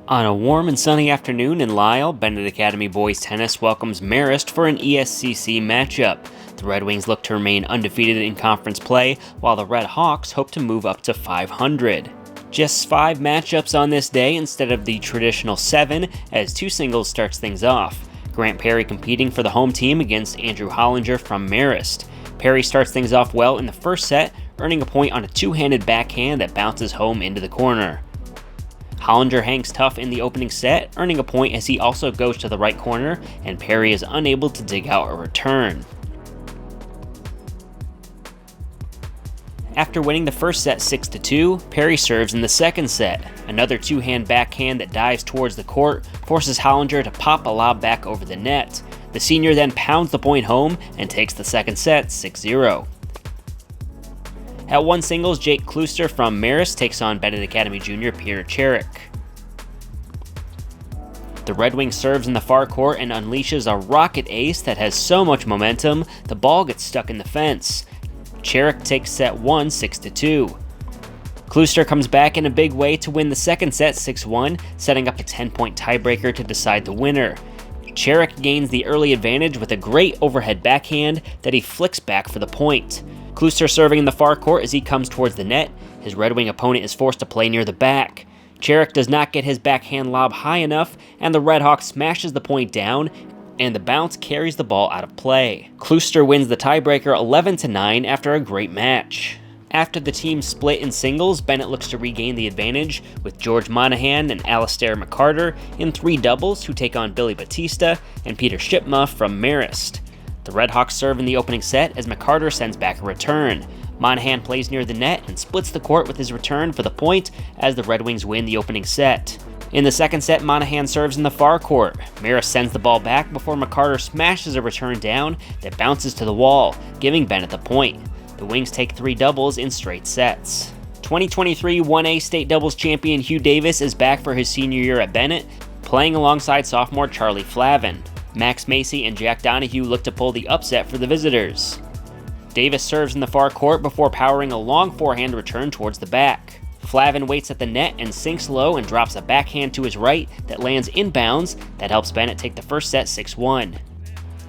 On a warm and sunny afternoon in Lisle, Benet Academy boys tennis welcomes Marist for an ESCC matchup. The Redwings look to remain undefeated in conference play, while the Redhawks hope to move up to 500. Just 5 matchups on this day instead of the traditional 7, as 2 singles starts things off. Grant Perry competing for the home team against Andrew Hollinger from Marist. Perry starts things off well in the first set, earning a point on a 2-handed backhand that bounces home into the corner. Hollinger hangs tough in the opening set, earning a point as he also goes to the right corner, and Perry is unable to dig out a return. After winning the first set 6-2, Perry serves in the second set. Another 2-hand backhand that dives towards the court forces Hollinger to pop a lob back over the net. The senior then pounds the point home and takes the second set 6-0. At one singles, Jake Klooster from Marist takes on Benet Academy junior Peter Cherek. The Redwings serves in the far court and unleashes a rocket ace that has so much momentum, the ball gets stuck in the fence. Cherek takes set 1 6-2. Klooster comes back in a big way to win the second set 6-1, setting up a 10-point tiebreaker to decide the winner. Cherek gains the early advantage with a great overhead backhand that he flicks back for the point. Klooster serving in the far court as he comes towards the net. His Red Wing opponent is forced to play near the back. Cherek does not get his backhand lob high enough, and the Redhawks smashes the point down, and the bounce carries the ball out of play. Klooster wins the tiebreaker 11-9 after a great match. After the team split in singles, Benet looks to regain the advantage with George Monahan and Alistair McCarter in 3 doubles who take on Billy Batista and Peter Shipma from Marist. The Redhawks serve in the opening set as McCarter sends back a return. Monahan plays near the net and splits the court with his return for the point as the Red Wings win the opening set. In the second set, Monahan serves in the far court. Marist sends the ball back before McCarter smashes a return down that bounces to the wall, giving Benet the point. The Wings take 3 doubles in straight sets. 2023 1A state doubles champion Hugh Davis is back for his senior year at Benet, playing alongside sophomore Charlie Flavin. Max Macy and Jack Donahue look to pull the upset for the visitors. Davis serves in the far court before powering a long forehand return towards the back. Flavin waits at the net and sinks low and drops a backhand to his right that lands inbounds that helps Benet take the first set 6-1.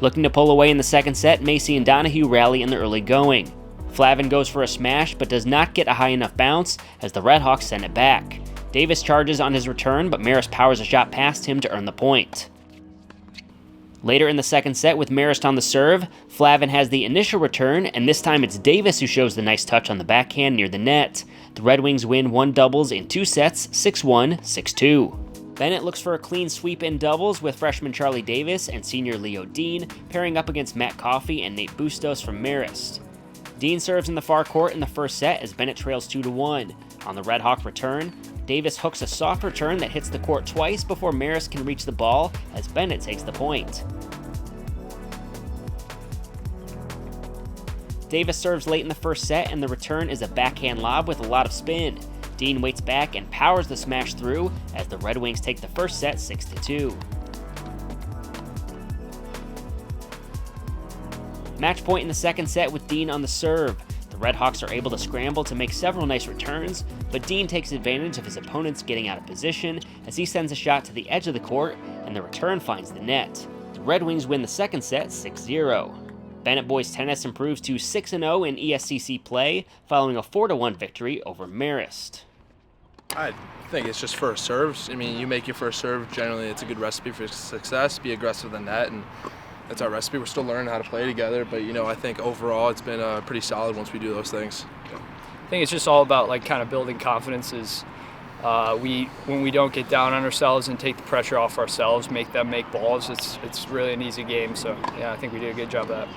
Looking to pull away in the second set, Macy and Donahue rally in the early going. Flavin goes for a smash but does not get a high enough bounce as the Redhawks send it back. Davis charges on his return, but Marist powers a shot past him to earn the point. Later in the second set, with Marist on the serve, Flavin has the initial return, and this time it's Davis who shows the nice touch on the backhand near the net. The Red Wings win 1 doubles in 2 sets, 6-1, 6-2. Benet looks for a clean sweep in doubles with freshman Charlie Davis and senior Leo Dean pairing up against Matt Coffey and Nate Bustos from Marist. Dean serves in the far court in the first set as Benet trails 2-1. On the Redhawk return, Davis hooks a soft return that hits the court twice before Marist can reach the ball as Benet takes the point. Davis serves late in the first set and the return is a backhand lob with a lot of spin. Dean waits back and powers the smash through as the Red Wings take the first set 6-2. Match point in the second set with Dean on the serve. The Redhawks are able to scramble to make several nice returns, but Dean takes advantage of his opponents getting out of position as he sends a shot to the edge of the court and the return finds the net. The Red Wings win the second set 6-0. Benet boys tennis improves to 6-0 in ESCC play following a 4-1 victory over Marist. I think it's just first serves. I mean, you make your first serve, generally it's a good recipe for success. Be aggressive in the net, and that's our recipe. We're still learning how to play together, but I think overall it's been pretty solid once we do those things. I think it's just all about kind of building confidences. When we don't get down on ourselves and take the pressure off ourselves, make them make balls, it's really an easy game. So yeah, I think we did a good job of that.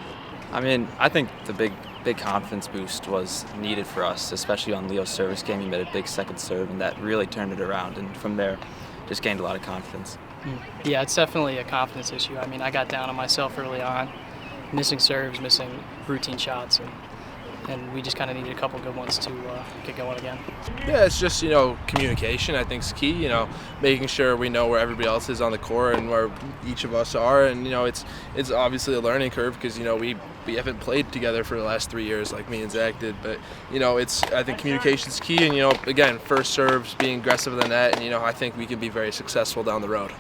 I mean, I think the big confidence boost was needed for us, especially on Leo's service game. He made a big second serve, and that really turned it around. And from there, just gained a lot of confidence. Yeah, it's definitely a confidence issue. I mean, I got down on myself early on, missing serves, missing routine shots, and and we just kind of needed a couple good ones to get going again. Yeah, it's just, communication I think is key, making sure we know where everybody else is on the court and where each of us are. And, it's obviously a learning curve because, we haven't played together for the last 3 years like me and Zach did. But, I think communication's key. And, again, first serves, being aggressive in the net. And, I think we can be very successful down the road.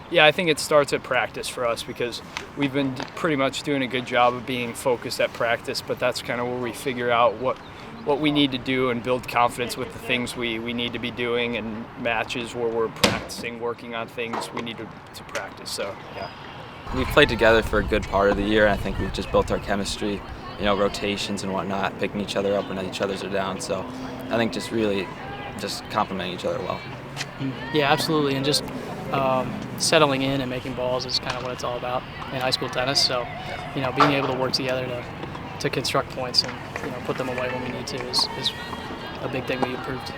Yeah, I think it starts at practice for us because we've been pretty much doing a good job of being focused at practice, but that's kind of where we figure out what we need to do and build confidence with the things we need to be doing, and matches where we're practicing, working on things we need to practice. So, yeah. We've played together for a good part of the year, and I think we've just built our chemistry, rotations and whatnot, picking each other up when each other's are down. So I think just really just complimenting each other well. Yeah, absolutely, and just settling in and making balls is kind of what it's all about in high school tennis. So, being able to work together to construct points and put them away when we need to is a big thing we improved.